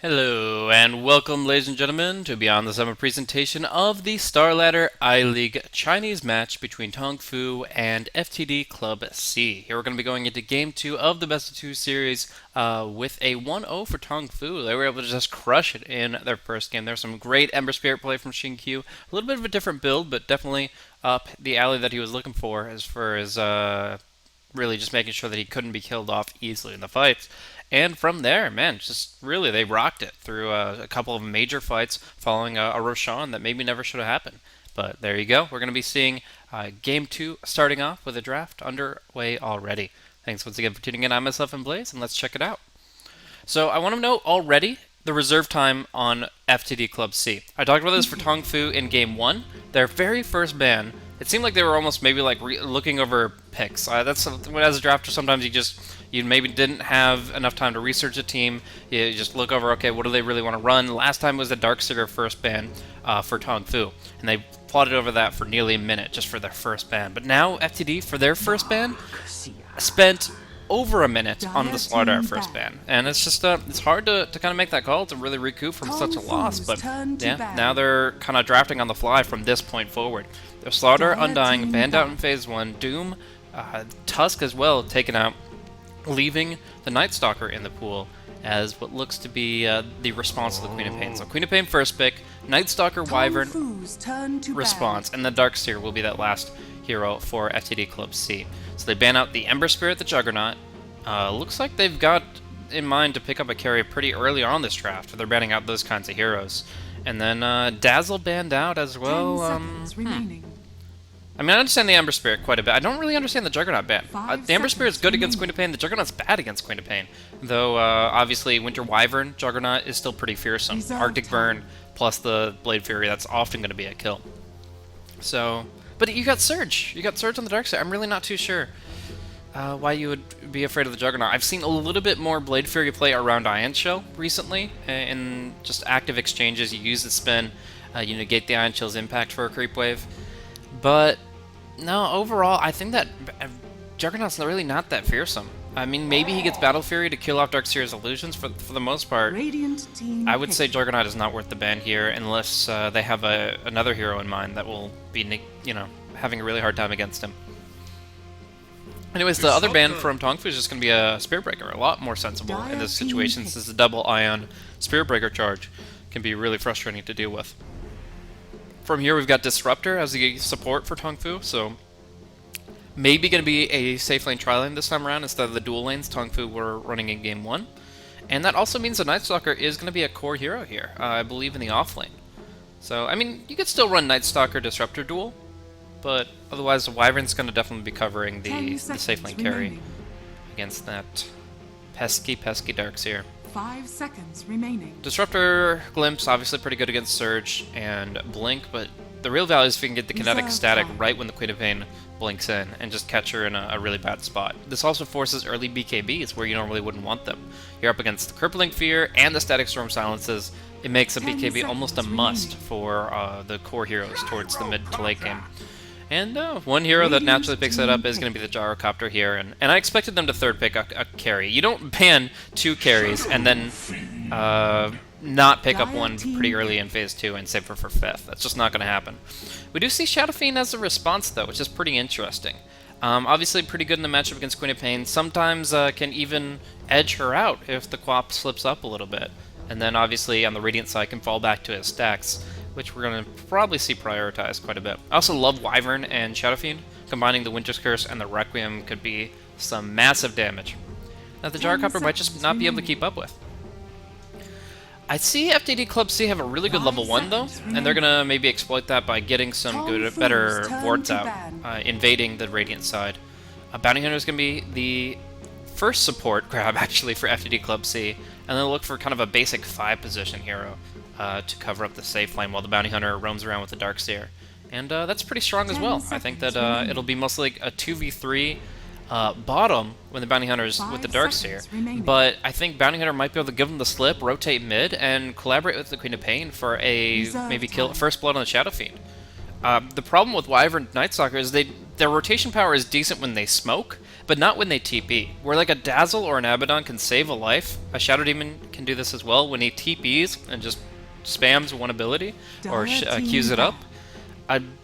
Hello, and welcome, ladies and gentlemen, to Beyond the Summer presentation of the StarLadder I-League Chinese match between TongFu and FTD.C. Here we're going to be going into Game 2 of the Best of 2 series with a 1-0 for TongFu. They were able to just crush it in their first game. There's some great Ember Spirit play from Q. A little bit of a different build, but definitely up the alley that he was looking for as far as really just making sure that he couldn't be killed off easily in the fights. And from there, man, just really they rocked it through a couple of major fights following a Roshan that maybe never should have happened. But there you go. We're going to be seeing Game 2 starting off with a draft underway already. Thanks once again for tuning in. I'm myself and Blaze, and let's check it out. So I want to note already the reserve time on FTD.C. I talked about this for TongFu in Game 1. Their very first ban, it seemed like they were almost maybe like looking over picks. That's as a drafter, sometimes you maybe didn't have enough time to research a team. You just look over, okay, what do they really want to run? Last time was the Darkseer first ban for TongFu, and they plotted over that for nearly a minute just for their first ban. But now FTD, for their first ban, spent over a minute on the Slaughter first ban, and it's just it's hard to kind of make that call to really recoup from such a loss. But yeah, now they're kind of drafting on the fly from this point forward. Their Slaughter, Undying, banned out in Phase 1, Doom, Tusk as well taken out, leaving the Night Stalker in the pool as what looks to be the response to the Queen of Pain. So Queen of Pain first pick, Night Stalker, Wyvern response, and the Darkseer will be that last hero for FTD.C. So they ban out the Ember Spirit, the Juggernaut. Looks like they've got in mind to pick up a carry pretty early on this draft. They're banning out those kinds of heroes. And then Dazzle banned out as well. I mean, I understand the Ember Spirit quite a bit. I don't really understand the Juggernaut ban. The Ember Spirit is good against Queen of Pain. The Juggernaut's bad against Queen of Pain. Though, obviously, Winter Wyvern Juggernaut is still pretty fearsome. Arctic Burn plus the Blade Fury, that's often going to be a kill. So, but you got Surge. You got Surge on the Darkseer. I'm really not too sure why you would be afraid of the Juggernaut. I've seen a little bit more Blade Fury play around Ion Shell recently. In just active exchanges, you use the spin, you negate the Ion Shell's impact for a creep wave. But no, overall, I think that Juggernaut's really not that fearsome. I mean, maybe he gets Battle Fury to kill off Darkseer's illusions. For the most part, I would say Juggernaut is not worth the ban here unless they have another hero in mind that will be, having a really hard time against him. Anyways, the other ban from TongFu is just going to be a Spirit Breaker, a lot more sensible in this situation since the double Ion Spirit Breaker charge can be really frustrating to deal with. From here, we've got Disruptor as the support for TongFu, so maybe going to be a safe lane tri-lane this time around instead of the dual lanes TongFu were running in Game 1. And that also means the Night Stalker is going to be a core hero here, I believe in the off lane. So, I mean, you could still run Night Stalker Disruptor duel, but otherwise the Wyvern's going to definitely be covering the safe lane carry against that pesky Darkseer. 5 seconds remaining. Disruptor Glimpse, obviously pretty good against Surge and Blink, but the real value is if you can get the kinetic static right when the Queen of Pain blinks in and just catch her in a really bad spot. This also forces early BKBs where you normally wouldn't want them. You're up against the Crippling Fear and the Static Storm Silences. It makes a BKB almost a must for the core heroes towards the mid to late game. And one hero that naturally picks that up is going to be the Gyrocopter here, and I expected them to third pick a carry. You don't ban 2 carries and then not pick up one pretty early in Phase 2 and save her for 5th. That's just not going to happen. We do see Shadow Fiend as a response, though, which is pretty interesting. Obviously pretty good in the matchup against Queen of Pain. Sometimes can even edge her out if the Quap slips up a little bit. And then obviously on the Radiant side can fall back to his stacks, which we're going to probably see prioritized quite a bit. I also love Wyvern and Shadow Fiend. Combining the Winter's Curse and the Requiem could be some massive damage that the Gyrocopter might just not be able to keep up with. I see FTD.C have a really good level 1 though, and they're going to maybe exploit that by getting some better wards out, invading the Radiant side. Bounty Hunter is going to be the first support grab actually for FTD.C, and then look for kind of a basic 5 position hero to cover up the safe lane while the Bounty Hunter roams around with the Darkseer. And that's pretty strong as well. I think that it'll be mostly like a 2v3 bottom when the Bounty Hunter's with the Darkseer. But I think Bounty Hunter might be able to give them the slip, rotate mid, and collaborate with the Queen of Pain for a maybe kill first blood on the Shadow Fiend. The problem with Wyvern Night Stalker is their rotation power is decent when they smoke, but not when they TP. Where like a Dazzle or an Abaddon can save a life, a Shadow Demon can do this as well when he TPs and just spams one ability or queues it up.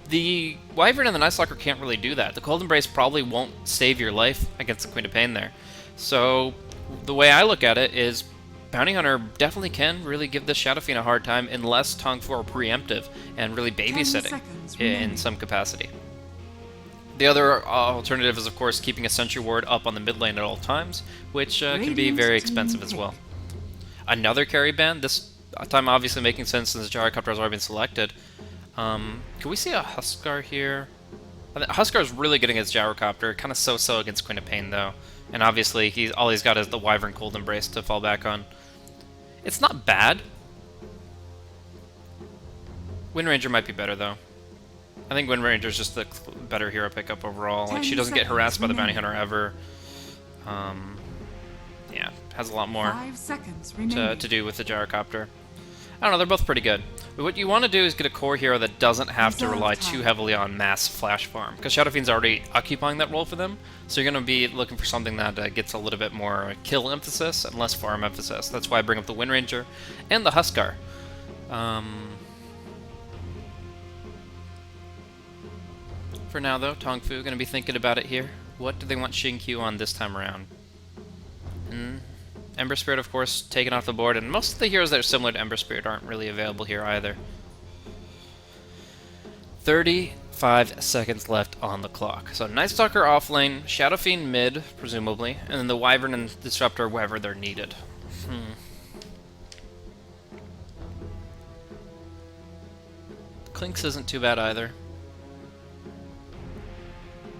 The Wyvern and the Night Stalker can't really do that. The Cold Embrace probably won't save your life against the Queen of Pain there. So the way I look at it is Bounty Hunter definitely can really give this Shadow Fiend a hard time unless TongFu are preemptive and really babysitting in some capacity. The other alternative is, of course, keeping a Sentry Ward up on the mid lane at all times, which can be very expensive as well. Another carry ban, this time obviously making sense since the Gyrocopter has already been selected. Can we see a Huskar here? Huskar is really good against Gyrocopter, kind of so-so against Queen of Pain though. And obviously, all he's got is the Wyvern Cold Embrace to fall back on. It's not bad. Wind Ranger might be better though. I think Wind Ranger is just the better hero pickup overall. Like, she doesn't get harassed by the Bounty Hunter ever. Yeah, has a lot more to do with the Gyrocopter. I don't know, they're both pretty good. But what you want to do is get a core hero that doesn't have to rely too heavily on mass flash farm, because Shadow Fiend's already occupying that role for them, so you're going to be looking for something that gets a little bit more kill emphasis and less farm emphasis. That's why I bring up the Wind Ranger and the Huskar. For now, though, TongFu going to be thinking about it here. What do they want Xingqiu on this time around? Ember Spirit, of course, taken off the board, and most of the heroes that are similar to Ember Spirit aren't really available here either. 35 seconds left on the clock. So Night Stalker off lane, Shadow Fiend mid, presumably, and then the Wyvern and Disruptor wherever they're needed. Clinks isn't too bad either.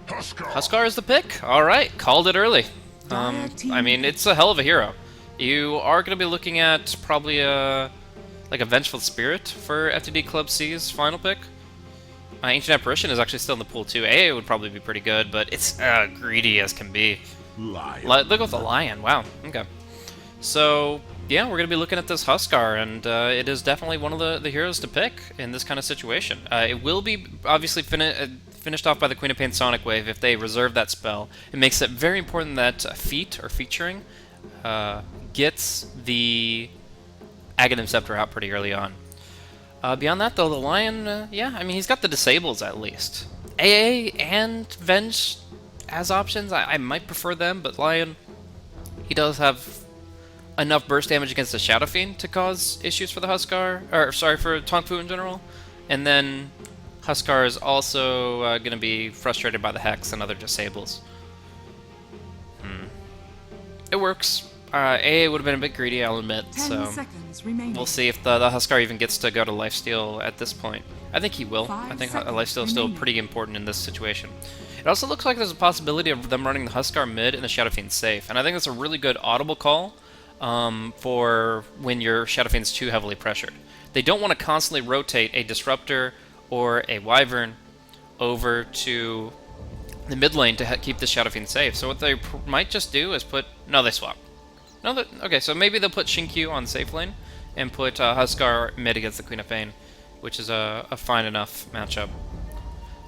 Huskar is the pick. All right, called it early. I mean, it's a hell of a hero. You are going to be looking at probably like a Vengeful Spirit for FTD.C's final pick. Ancient Apparition is actually still in the pool too. AA would probably be pretty good, but it's greedy as can be. Look with the Lion. Wow. Okay. So yeah, we're going to be looking at this Huskar, and it is definitely one of the heroes to pick in this kind of situation. It will be obviously finished off by the Queen of Pain Sonic Wave if they reserve that spell. It makes it very important that Feat, or Featuring, gets the Aghanim Scepter out pretty early on. Beyond that, though, the Lion, yeah, I mean, he's got the Disables at least. AA and Venge as options, I might prefer them, but Lion, he does have enough burst damage against the Shadow Fiend to cause issues for the Huskar, or sorry, for TongFu in general. And then Huskar is also going to be frustrated by the Hex and other Disables. It works. AA would have been a bit greedy, I'll admit, so we'll see if the Huskar even gets to go to lifesteal at this point. I think he will. I think lifesteal is still pretty important in this situation. It also looks like there's a possibility of them running the Huskar mid and the Shadow Fiend safe, and I think that's a really good audible call for when your Shadow Fiend's too heavily pressured. They don't want to constantly rotate a Disruptor or a Wyvern over to the mid lane to keep the Shadow Fiend safe. So what they might just do is put... No, they swap. No, okay, so maybe they'll put Xingqiu on safe lane and put Huskar mid against the Queen of Pain, which is a fine enough matchup.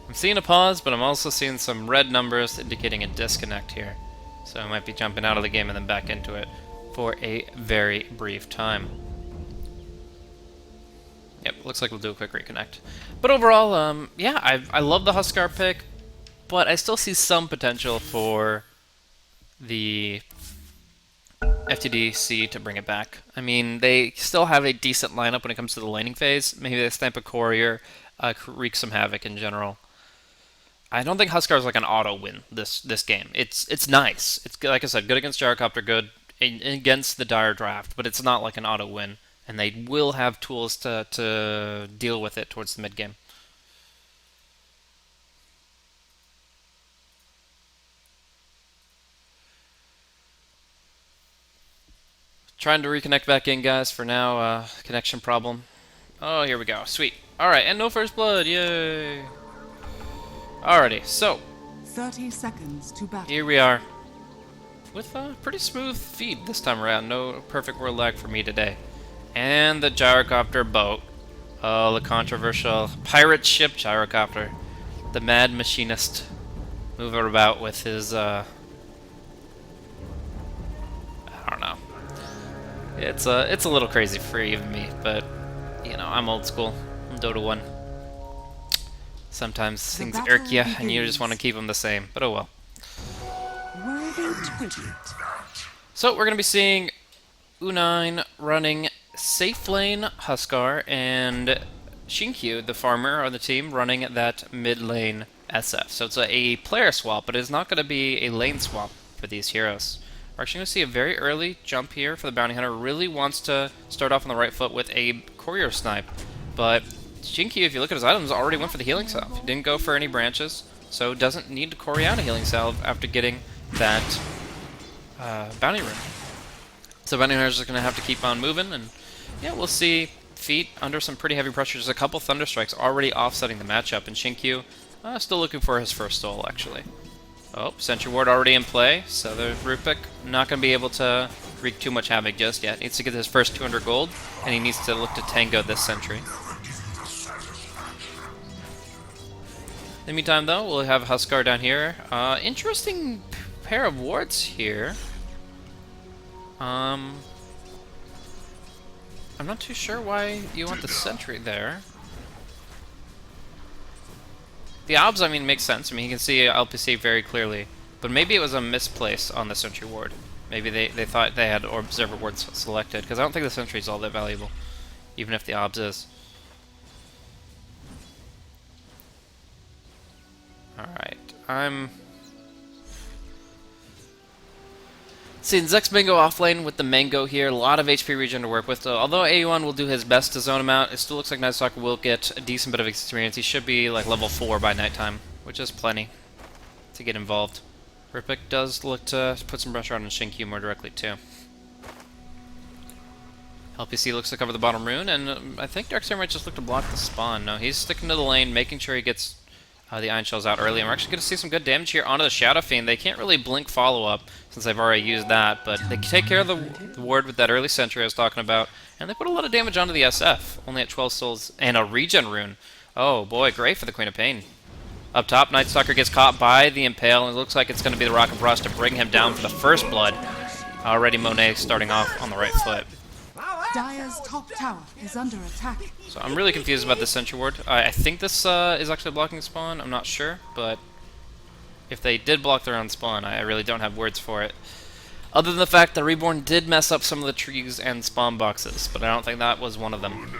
I'm seeing a pause, but I'm also seeing some red numbers indicating a disconnect here. So I might be jumping out of the game and then back into it for a very brief time. Yep, looks like we'll do a quick reconnect. But overall, yeah, I love the Huskar pick, but I still see some potential for the FTD.C to bring it back. I mean, they still have a decent lineup when it comes to the laning phase. Maybe they stamp a courier, wreak some havoc in general. I don't think Huskar is like an auto win this game. It's nice. It's like I said, good against Gyrocopter, good against the dire draft, but it's not like an auto win, and they will have tools to deal with it towards the mid game. Trying to reconnect back in, guys. For now, connection problem. Oh, here we go. Sweet. Alright, and no first blood. Yay. Alrighty, so 30 seconds to battle. Here we are. With a pretty smooth feed this time around. No perfect world lag for me today. And the Gyrocopter boat. Oh, the controversial pirate ship Gyrocopter. The mad machinist moving about with his It's a little crazy for even me, but you know, I'm old school. I'm Dota 1. Sometimes The things battle irk you, and you just begins. want to keep them the same. But oh well. Worthy tribute. So we're going to be seeing U9 running safe lane Huskar and Shinkyu, the farmer on the team, running that mid lane SF. So it's a player swap, but it's not going to be a lane swap for these heroes. We're actually going to see a very early jump here for the Bounty Hunter. Really wants to start off on the right foot with a courier snipe, but Shinkyu, if you look at his items, already went for the healing salve. He didn't go for any branches, so doesn't need to courier out a healing salve after getting that bounty rune. So Bounty Hunter's just going to have to keep on moving, and yeah, we'll see Feet under some pretty heavy pressure. There's a couple Thunder Strikes already offsetting the matchup, and Shinkyu still looking for his first soul, actually. Oh, Sentry Ward already in play, so the Rupik not going to be able to wreak too much havoc just yet. Needs to get his first 200 gold, and he needs to look to tango this Sentry. In the meantime, though, we'll have Huskar down here. Interesting pair of wards here. I'm not too sure why you want the sentry there. The obs, I mean, makes sense. I mean, you can see LPC very clearly. But maybe it was a misplace on the sentry ward. Maybe they thought they had observer wards selected, because I don't think the sentry is all that valuable, even if the obs is. Alright, seeing Zexbingo offlane with the Mango here, a lot of HP regen to work with. So although A1 will do his best to zone him out, it still looks like Nightstalker will get a decent bit of experience. He should be like level 4 by nighttime, which is plenty to get involved. Rupik does look to put some pressure on Shinkyu more directly too. LPC looks to cover the bottom rune, and I think Darkseer might just look to block the spawn. No, he's sticking to the lane, making sure he gets the Iron Shells out early, and we're actually going to see some good damage here onto the Shadow Fiend. They can't really blink follow-up since they've already used that, but they take care of the ward with that early sentry I was talking about, and they put a lot of damage onto the SF, only at 12 souls, and a regen rune. Oh boy, great for the Queen of Pain. Up top, Nightstalker gets caught by the Impale, and it looks like it's going to be the Rock and Frost to bring him down for the first blood. Already Monet starting off on the right foot. Dire's top tower is under attack. So I'm really confused about this Sentry Ward. I think this is actually blocking spawn, I'm not sure, but if they did block their own spawn, I really don't have words for it. Other than the fact that Reborn did mess up some of the trees and spawn boxes, but I don't think that was one of them.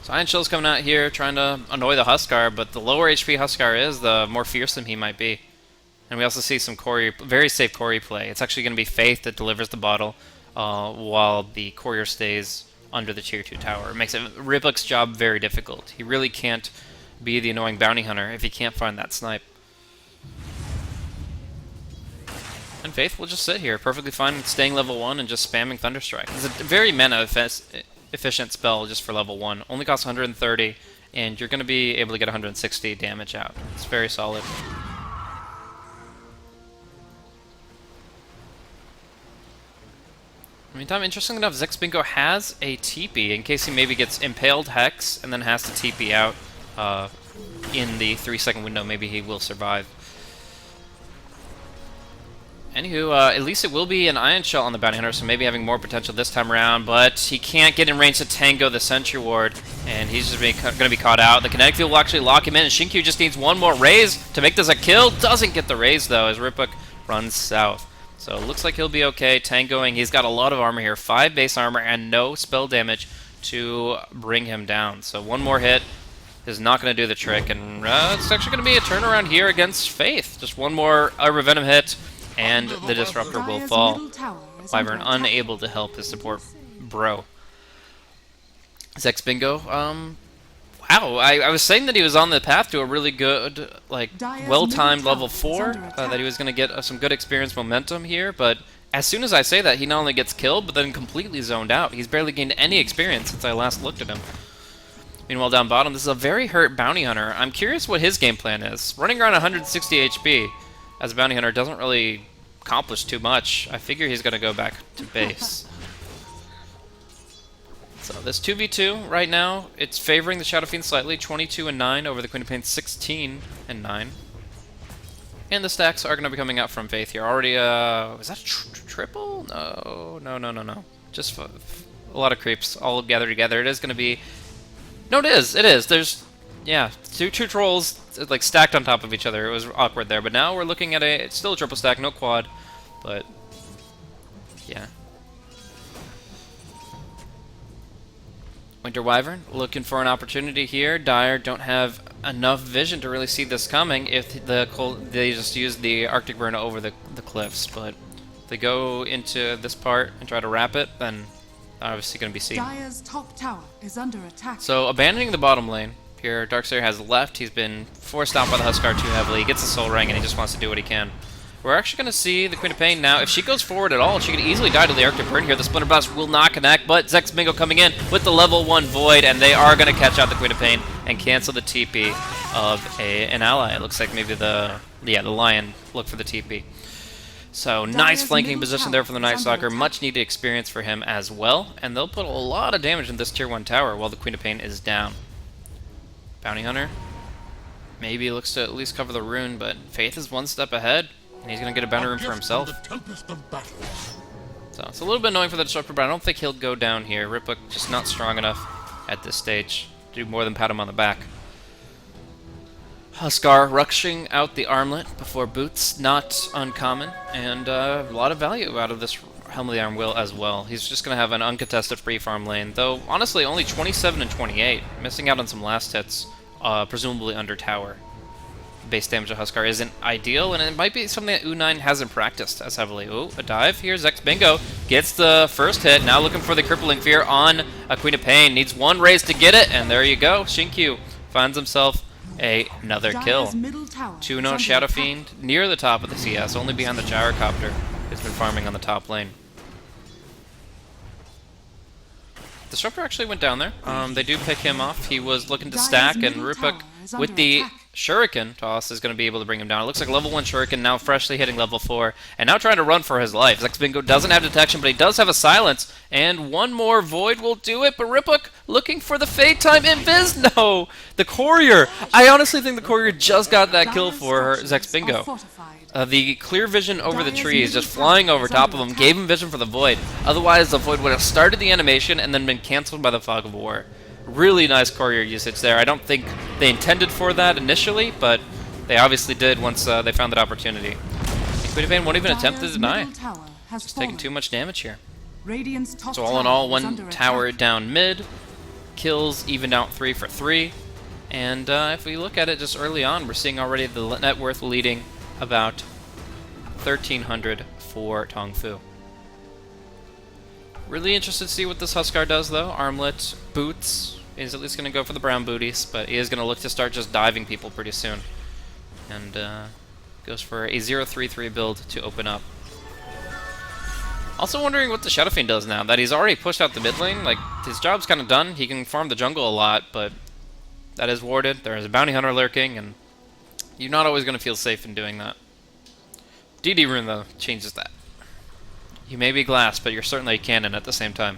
So Iron Shell's coming out here trying to annoy the Huskar, but the lower HP Huskar is, the more fearsome he might be. And we also see some Courier, very safe Courier play. It's actually going to be Faith that delivers the bottle, while the Courier stays under the Tier 2 tower. It makes Riplik's job very difficult. He really can't be the annoying bounty hunter if he can't find that snipe. And Faith will just sit here, perfectly fine staying level 1 and just spamming Thunderstrike. It's a very mana efficient spell just for level 1. Only costs 130, and you're going to be able to get 160 damage out. It's very solid. In the meantime, interesting enough, Zexbingo has a TP in case he maybe gets impaled Hex and then has to TP out in the 3-second window. Maybe he will survive. Anywho, at least it will be an Iron Shell on the Bounty Hunter, so maybe having more potential this time around, but he can't get in range to tango the Sentry Ward, and he's just going to be caught out. The Kinetic Field will actually lock him in, and Shinkyu just needs one more raise to make this a kill. Doesn't get the raise, though, as Ripik runs south. So it looks like he'll be okay tangoing. He's got a lot of armor here, 5 base armor and no spell damage to bring him down. So one more hit is not going to do the trick, and it's actually going to be a turnaround here against Faith. Just one more Revenom hit, and the Disruptor will fall. Wyvern unable to help his support bro. Zexbingo, wow, I was saying that he was on the path to a really good, like, well-timed level 4, that he was going to get some good experience momentum here, but as soon as I say that, he not only gets killed, but then completely zoned out. He's barely gained any experience since I last looked at him. Meanwhile, down bottom, this is a very hurt Bounty Hunter. I'm curious what his game plan is. Running around 160 HP as a Bounty Hunter doesn't really accomplish too much. I figure he's going to go back to base. So this 2v2 right now, it's favoring the Shadow Fiend slightly, 22 and 9 over the Queen of Pain, 16 and 9. And the stacks are going to be coming out from Faith here. Already, is that a triple? No, no, no, no, no. Just a lot of creeps all gathered together. It is going to be... No, it is. It is. There's, yeah, two trolls like stacked on top of each other. It was awkward there. But now we're looking at it's still a triple stack, no quad. But, yeah. Winter Wyvern looking for an opportunity here. Dire don't have enough vision to really see this coming if they just use the Arctic Burn over the cliffs. But if they go into this part and try to wrap it, then obviously going to be seen. Dire's top tower is under attack. So abandoning the bottom lane here, Darkslayer has left. He's been forced out by the Huskar too heavily. He gets the Soul Ring and he just wants to do what he can. We're actually going to see the Queen of Pain now. If she goes forward at all, she could easily die to the Arctic Burn here. The Splinter Blast will not connect, but Zexbingo coming in with the level 1 Void, and they are going to catch out the Queen of Pain and cancel the TP of an ally. It looks like maybe the Lion looked for the TP. So nice flanking position there for the Night Stalker. Much needed experience for him as well, and they'll put a lot of damage in this tier 1 tower while the Queen of Pain is down. Bounty Hunter maybe looks to at least cover the rune, but Faith is one step ahead. And he's going to get a bounty room for himself. So it's a little bit annoying for the Disruptor, but I don't think he'll go down here. Ripbook just not strong enough at this stage to do more than pat him on the back. Huskar rushing out the armlet before boots, not uncommon, and a lot of value out of this Helm of the Iron Will as well. He's just going to have an uncontested free farm lane, though honestly only 27 and 28, missing out on some last hits, presumably under tower. Base damage of Huskar isn't ideal, and it might be something that U9 hasn't practiced as heavily. Ooh, a dive here. Zexbingo gets the first hit. Now looking for the Crippling Fear on a Queen of Pain. Needs one raise to get it, and there you go. Shinkyu finds himself another kill. 2-0 Shadow Fiend near the top of the CS, only behind the Gyrocopter. It's been farming on the top lane. Disruptor actually went down there. They do pick him off. He was looking to stack, and Rupuk with the Shuriken toss is going to be able to bring him down. It looks like level 1 Shuriken now freshly hitting level 4, and now trying to run for his life. Zexbingo doesn't have detection, but he does have a silence, and one more Void will do it, but Ripuk looking for the Fade Time Invis. No! The Courier! I honestly think the Courier just got that kill for Zexbingo. The clear vision over the trees, just flying over top of him, gave him vision for the Void. Otherwise, the Void would have started the animation and then been cancelled by the Fog of War. Really nice Courier usage there. I don't think they intended for that initially, but they obviously did once they found that opportunity. Queen of Pain won't even attempt to deny. Just taking too much damage here. So all in all, one tower down mid, kills evened out 3 for 3, and if we look at it just early on, we're seeing already the net worth leading about 1,300 for TongFu. Really interested to see what this Huskar does, though. Armlet, boots, is at least going to go for the brown booties, but he is going to look to start just diving people pretty soon. And goes for a 0-3-3 build to open up. Also wondering what the Shadow Fiend does now, that he's already pushed out the mid lane. Like, his job's kind of done. He can farm the jungle a lot, but that is warded. There is a bounty hunter lurking, and you're not always going to feel safe in doing that. DD Rune, though, changes that. You may be glass, but you're certainly a cannon at the same time.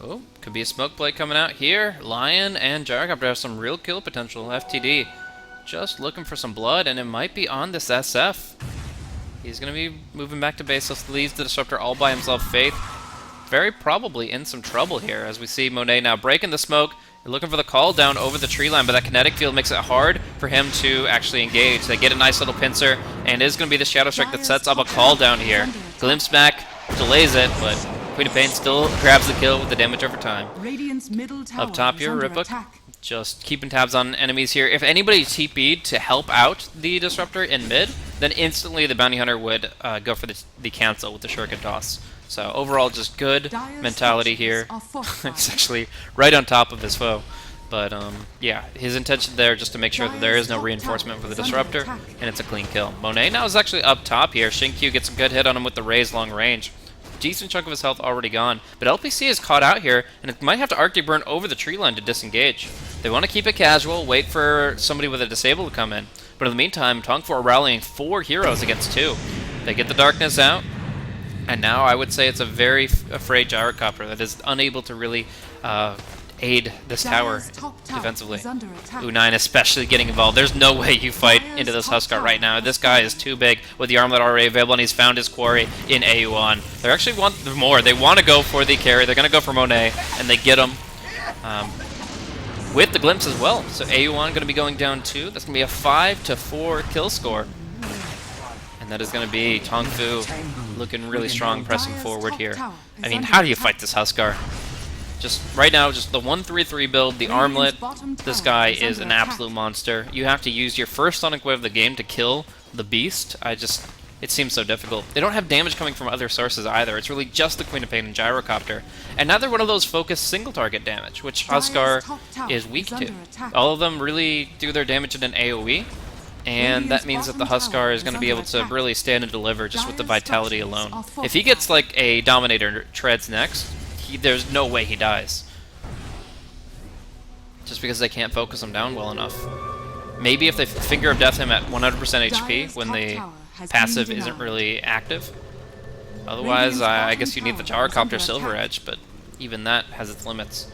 Oh, could be a smoke blade coming out here. Lion and Gyrocopter have some real kill potential. FTD just looking for some blood, and it might be on this SF. He's going to be moving back to base. This leaves the Disruptor all by himself. Faith very probably in some trouble here, as we see Monet now breaking the smoke. Looking for the call down over the tree line, but that kinetic field makes it hard for him to actually engage. They get a nice little pincer, and it is going to be the Shadow Strike that sets up a call down here. Glimpse back, delays it, but Queen of Pain still grabs the kill with the damage over time. Up top here, Ripbook, just keeping tabs on enemies here. If anybody TP'd to help out the Disruptor in mid, then instantly the Bounty Hunter would go for the cancel with the Shuriken toss. So overall, just good mentality here. It's actually right on top of his foe. But yeah, his intention there just to make sure that there is no reinforcement for the Disruptor, and it's a clean kill. Monet now is actually up top here. Shinkyu gets a good hit on him with the Raise long range. Decent chunk of his health already gone. But LPC is caught out here, and it might have to Arctic Burn over the tree line to disengage. They want to keep it casual, wait for somebody with a disable to come in. But in the meantime, TongFu are rallying 4 heroes against 2. They get the darkness out. And now I would say it's a very afraid Gyrocopter that is unable to really aid this tower Dire's top tower defensively. is under attack. U9 especially getting involved. There's no way you fight into this Huskar right now. This guy is too big with the armlet already available, and he's found his quarry in AU1. They actually want more. They want to go for the carry. They're going to go for Monet, and they get him with the glimpse as well. So AU1 going to be going down 2. That's going to be a 5-4 kill score. And that is going to be TongFu looking really strong, pressing forward here. I mean, how do you fight this Huskar? Just right now, just the 1-3-3 build, the armlet. This guy is an absolute monster. You have to use your first Sonic Wave of the game to kill the beast. It seems so difficult. They don't have damage coming from other sources either. It's really just the Queen of Pain and Gyrocopter. And neither one of those focus single target damage, which Huskar is weak to. All of them really do their damage in an AoE. And that means that the Huskar is going to be able to really stand and deliver just with the vitality alone. If he gets like a Dominator Treads next, there's no way he dies. Just because they can't focus him down well enough. Maybe if they Finger of Death him at 100% HP when the passive isn't really active. Otherwise, I guess you need the Gyrocopter Silver Edge, but even that has its limits.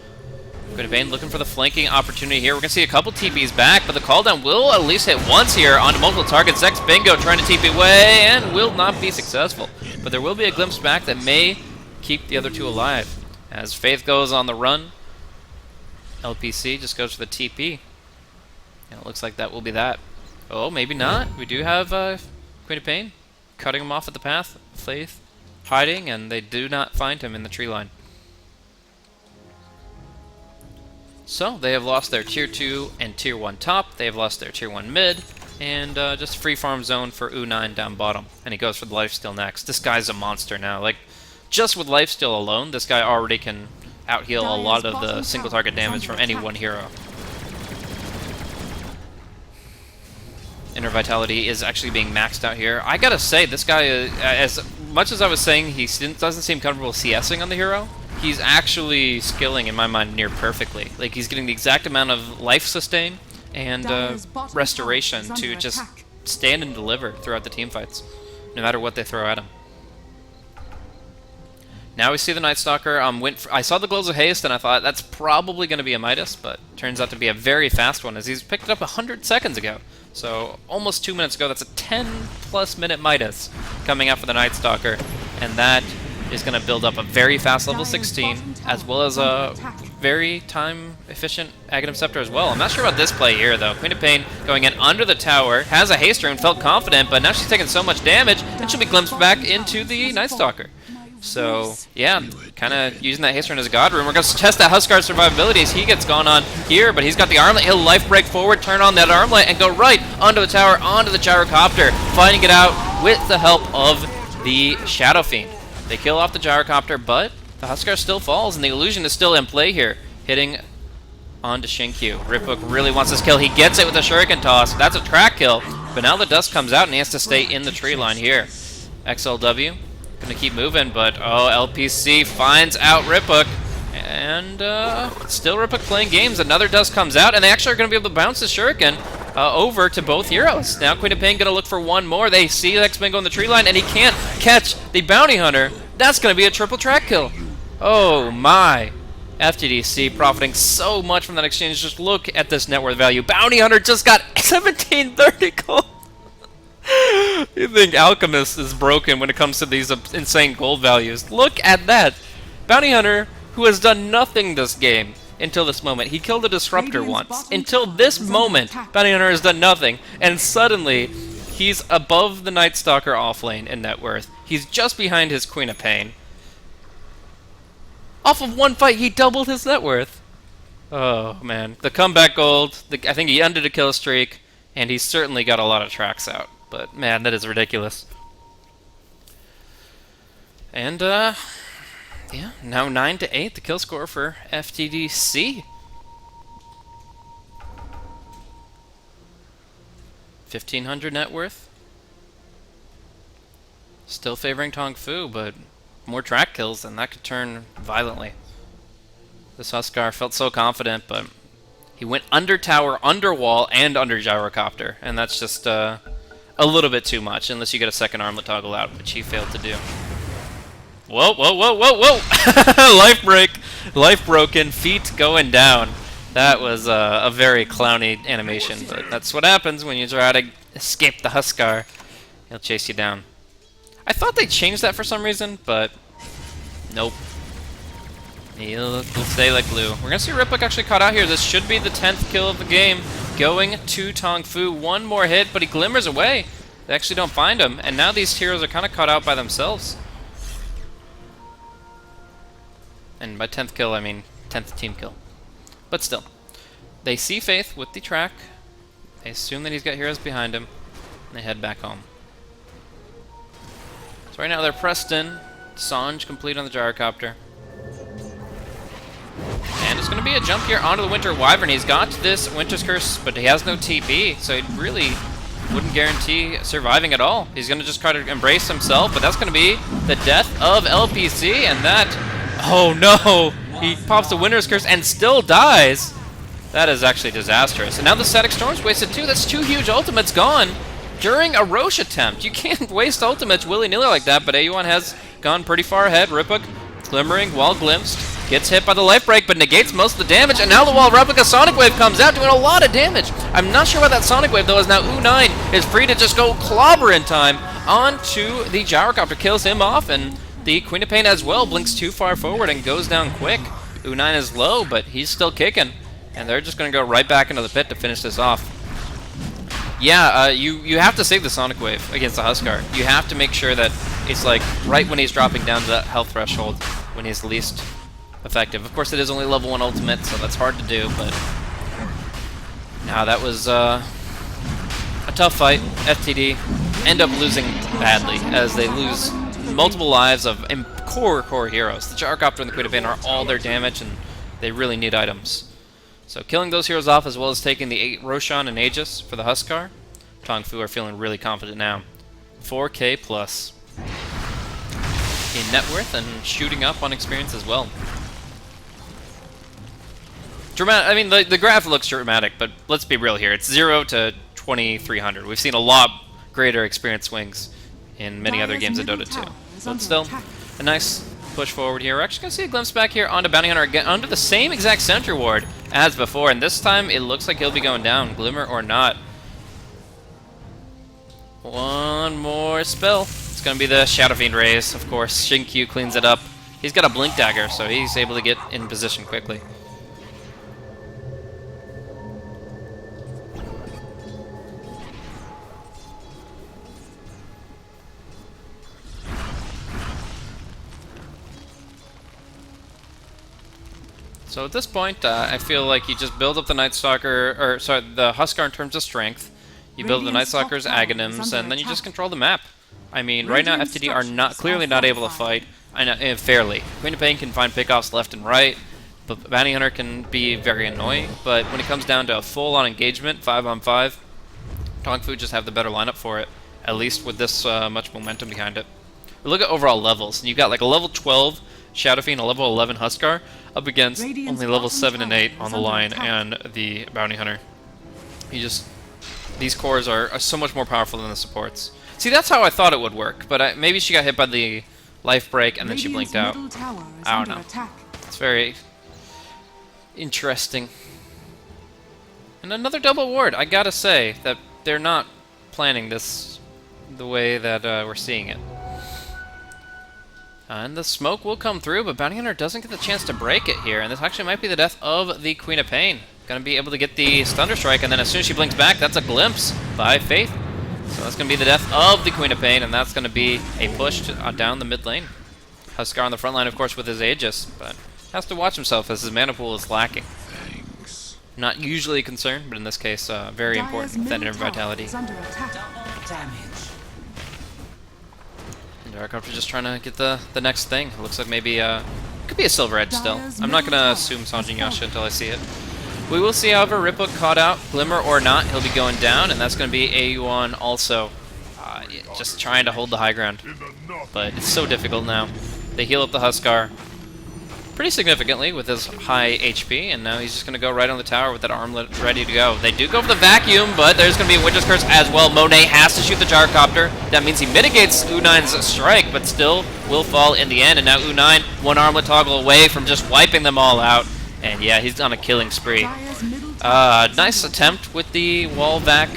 Queen of Pain looking for the flanking opportunity here. We're going to see a couple TPs back, but the cooldown will at least hit once here onto multiple targets. Zex Bingo trying to TP away and will not be successful. But there will be a glimpse back that may keep the other two alive. As Faith goes on the run, LPC just goes for the TP. And it looks like that will be that. Oh, maybe not. We do have Queen of Pain cutting him off at the path. Faith hiding, and they do not find him in the tree line. So they have lost their Tier 2 and Tier 1 top. They have lost their Tier 1 mid. And just free farm zone for U9 down bottom. And he goes for the lifesteal next. This guy's a monster now. Like, just with lifesteal alone, this guy already can out-heal a lot of the single target damage from any one hero. Inner Vitality is actually being maxed out here. I gotta say, this guy, as much as I was saying he doesn't seem comfortable CSing on the hero, he's actually skilling, in my mind, near perfectly. Like, he's getting the exact amount of life sustain and restoration to just stand and deliver throughout the team fights, no matter what they throw at him. Now we see the Night Stalker. I saw the Glows of Haste, and I thought that's probably going to be a Midas, but turns out to be a very fast one, as he's picked it up 100 seconds ago. So almost 2 minutes ago, that's a 10+ minute Midas coming out for the Night Stalker, and that is going to build up a very fast level 16, as well as a very time-efficient Aghanim Scepter as well. I'm not sure about this play here, though. Queen of Pain going in under the tower, has a haste rune, felt confident, but now she's taking so much damage, and she'll be glimpsed back into the Night Stalker. So, yeah, kind of using that haste rune as a god rune. We're going to test that Huskar's survivability as he gets gone on here, but he's got the armlet. He'll life break forward, turn on that armlet, and go right onto the tower, onto the Gyrocopter, fighting it out with the help of the Shadow Fiend. They kill off the Gyrocopter, but the Huskar still falls, and the illusion is still in play here, hitting onto Shinkyu. Ripbook really wants this kill. He gets it with a Shuriken Toss. That's a track kill, but now the dust comes out, and he has to stay in the tree line here. XLW gonna keep moving, but LPC finds out Ripbook, and still Ripbook playing games. Another dust comes out, and they actually are gonna be able to bounce the Shuriken over to both heroes. Now Queen of Pain gonna look for one more. They see X-Bingo in the tree line, and he can't catch the Bounty Hunter. That's gonna be a triple track kill. Oh my. FTD.C profiting so much from that exchange. Just look at this net worth value. Bounty Hunter just got 1730 gold. You think Alchemist is broken when it comes to these insane gold values. Look at that. Bounty Hunter, who has done nothing this game until this moment. He killed a Disruptor once. Until this moment, Bounty Hunter has done nothing. And suddenly, he's above the Night Stalker offlane in net worth. He's just behind his Queen of Pain. Off of one fight, he doubled his net worth. Oh, man. The comeback gold. I think he ended a kill streak. And he's certainly got a lot of tracks out. But, man, that is ridiculous. And, yeah, now 9-8, the kill score for FTD.C. 1,500 net worth. Still favoring TongFu, but more track kills, and that could turn violently. This Huskar felt so confident, but he went under tower, under wall, and under Gyrocopter, and that's just, a little bit too much, unless you get a second armlet toggle out, which he failed to do. Whoa, whoa, whoa, whoa, whoa! Life break! Life broken, feet going down. That was a very clowny animation, but that's what happens when you try to escape the Huskar. He'll chase you down. I thought they changed that for some reason, but nope. He'll stay like glue. We're gonna see Riplick actually caught out here. This should be the 10th kill of the game. Going to TongFu. One more hit, but he glimmers away. They actually don't find him, and now these heroes are kind of caught out by themselves. And by 10th kill, I mean 10th team kill. But still. They see Faith with the track. They assume that he's got heroes behind him, and they head back home. So right now they're pressed in. Sanj complete on the gyrocopter. And it's going to be a jump here onto the Winter Wyvern. He's got this Winter's Curse, but he has no TP, so it really wouldn't guarantee surviving at all. He's going to just try to embrace himself, but that's going to be the death of LPC, and that... Oh no! He pops the Winter's Curse and still dies! That is actually disastrous. And now the Static Storm's wasted too. That's 2 huge ultimates gone during a Roche attempt. You can't waste ultimates willy-nilly like that, but A1 has gone pretty far ahead. Ripuck glimmering while glimpsed. Gets hit by the life break, but negates most of the damage, and now the wall replica Sonic Wave comes out, doing a lot of damage. I'm not sure why that Sonic Wave, though, is now U9 is free to just go clobber in time onto the gyrocopter, kills him off, and the Queen of Pain as well blinks too far forward and goes down quick. U9 is low, but he's still kicking, and they're just going to go right back into the pit to finish this off. Yeah, you have to save the Sonic Wave against the Huskar. You have to make sure that it's like right when he's dropping down to that health threshold, when he's least effective. Of course, it is only level 1 ultimate, so that's hard to do, but... Now, that was a tough fight. FTD end up losing badly, as they lose multiple lives of core heroes. The Gyrocopter and the Queen of Pain are all their damage, and they really need items. So killing those heroes off, as well as taking the 8 Roshan and Aegis for the Huskar, TongFu are feeling really confident now. 4K plus in net worth and shooting up on experience as well. Dramatic. I mean, the graph looks dramatic, but let's be real here. It's 0 to 2300. We've seen a lot greater experience swings in many other games of Dota 2. But still, a nice push forward here. We're actually going to see a glimpse back here onto Bounty Hunter again, under the same exact Sentry Ward as before, and this time it looks like he'll be going down, Glimmer or not. One more spell. It's going to be the Shadow Fiend Raise, of course. Shinkyu cleans it up. He's got a Blink Dagger, so he's able to get in position quickly. So at this point, I feel like you just build up the Night Stalker, or sorry, the Huskar in terms of strength. You build the Night Stalker's Aghanims, and then you just control the map. I mean, right now FTD are clearly not able to fight fairly. Queen of Pain can find pickoffs left and right, but Bounty Hunter can be very annoying. But when it comes down to a full-on engagement, 5-on-5, TongFu just have the better lineup for it, at least with this much momentum behind it. We look at overall levels, and you've got like a level 12 Shadow Fiend, a level 11 Huskar, up against only level 7 and 8 on the line and the Bounty Hunter. These cores are so much more powerful than the supports. See, that's how I thought it would work, but maybe she got hit by the life break and then she blinked out. I don't know. It's very interesting. And another double ward. I gotta say that they're not planning this the way that we're seeing it. And the smoke will come through, but Bounty Hunter doesn't get the chance to break it here, and this actually might be the death of the Queen of Pain. Gonna be able to get the Thunder Strike, and then as soon as she blinks back, that's a glimpse by Faith. So that's gonna be the death of the Queen of Pain, and that's gonna be a push down the mid lane. Huskar on the front line, of course, with his Aegis, but has to watch himself as his mana pool is lacking. Not usually a concern, but in this case, very important with Thunder Vitality. Gyrocopter just trying to get the next thing. It looks like maybe could be a Silver Edge still. I'm not gonna assume Sanjin Yasha until I see it. We will see, however, Ripuck caught out, Glimmer or not, he'll be going down, and that's gonna be A1 also. Just trying to hold the high ground, but it's so difficult now. They heal up the Huskar. pretty significantly with his high HP, and now he's just going to go right on the tower with that armlet ready to go. They do go for the vacuum, but there's going to be a Witch's Curse as well. Monet has to shoot the gyrocopter. That means he mitigates U9's strike, but still will fall in the end. And now U9, one armlet toggle away from just wiping them all out. And yeah, he's on a killing spree. Nice attempt with the wall vac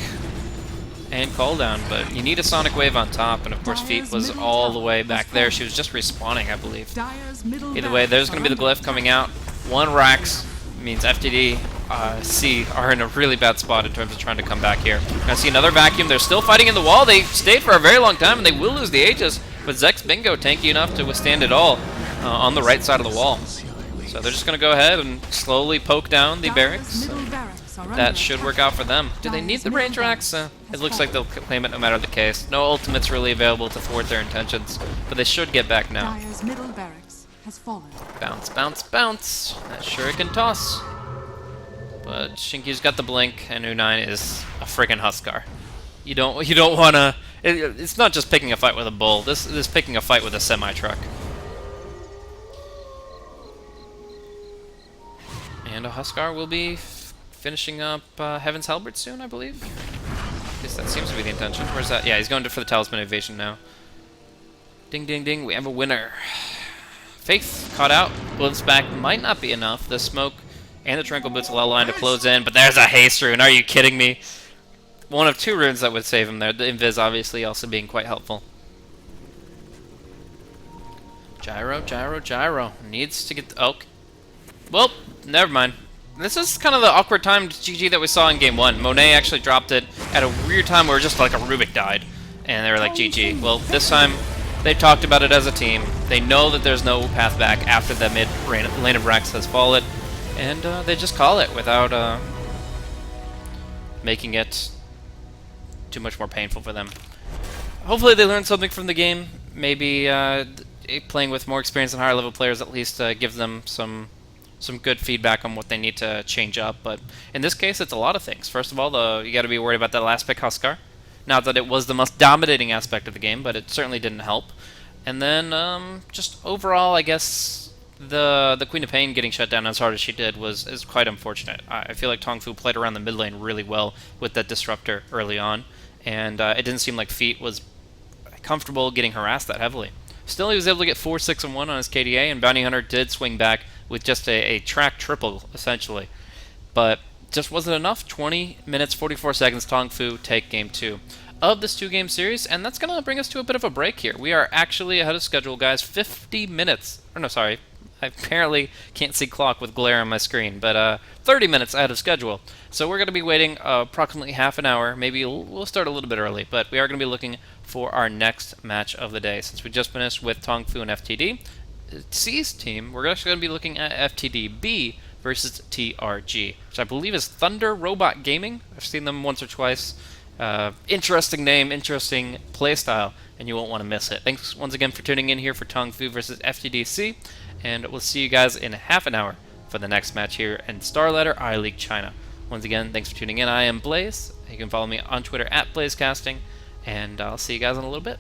and call down, but you need a Sonic Wave on top, and of course Feet was all the way back there. She was just respawning, I believe. Either way, there's going to be the glyph coming out. One Rax means FTD.C are in a really bad spot in terms of trying to come back here. I see another vacuum. They're still fighting in the wall. They stayed for a very long time, and they will lose the Aegis, but Zex Bingo tanky enough to withstand it all on the right side of the wall. So they're just going to go ahead and slowly poke down the barracks. That should work out for them. Do they need the range racks? It looks like they'll claim it no matter the case. No ultimates really available to thwart their intentions, but they should get back now. Bounce, bounce, bounce. That Shuriken toss. But Shinky's got the blink, and U9 is a friggin' Huskar. You don't want to. It's not just picking a fight with a bull. This is picking a fight with a semi-truck. And a Huskar will be finishing up Heaven's Halberd soon, I believe. At least that seems to be the intention. Where's that? Yeah, he's going for the Talisman Evasion now. Ding, ding, ding. We have a winner. Faith caught out. Glyphs back might not be enough. The smoke and the Tranquil Boots allow line to close in, but there's a haste rune. Are you kidding me? One of two runes that would save him there. The Invis obviously also being quite helpful. Gyro, gyro, gyro. Needs to get... Oh. Well, never mind. This is kind of the awkward timed GG that we saw in game 1. Monet actually dropped it at a weird time where just like a Rubik died. And they were like, GG. Well, this time they talked about it as a team. They know that there's no path back after the mid lane of Rex has fallen. And they just call it without making it too much more painful for them. Hopefully they learned something from the game. Maybe playing with more experienced and higher level players at least gives them some good feedback on what they need to change up, but in this case, it's a lot of things. First of all, you got to be worried about that last pick Huskar. Not that it was the most dominating aspect of the game, but it certainly didn't help. And then, just overall, I guess the Queen of Pain getting shut down as hard as she did is quite unfortunate. I feel like TongFu played around the mid lane really well with that disruptor early on, and it didn't seem like Feet was comfortable getting harassed that heavily. Still, he was able to get 4, 6, and 1 on his KDA, and Bounty Hunter did swing back with just a track triple, essentially. But just wasn't enough. 20 minutes, 44 seconds, TongFu take game 2 of this 2-game series, and that's going to bring us to a bit of a break here. We are actually ahead of schedule, guys. 50 minutes. Or no, sorry. I apparently can't see clock with glare on my screen, but 30 minutes ahead of schedule. So we're going to be waiting approximately half an hour. Maybe we'll start a little bit early, but we are going to be looking for our next match of the day. Since we just finished with TongFu and FTD.C's team, we're actually going to be looking at FTD.B versus TRG, which I believe is Thunder Robot Gaming. I've seen them once or twice. Interesting name, interesting playstyle, and you won't want to miss it. Thanks once again for tuning in here for TongFu versus FTD.C, and we'll see you guys in half an hour for the next match here in Starladder I-League China. Once again, thanks for tuning in. I am Blaze. You can follow me on Twitter at BlazeCasting, and I'll see you guys in a little bit.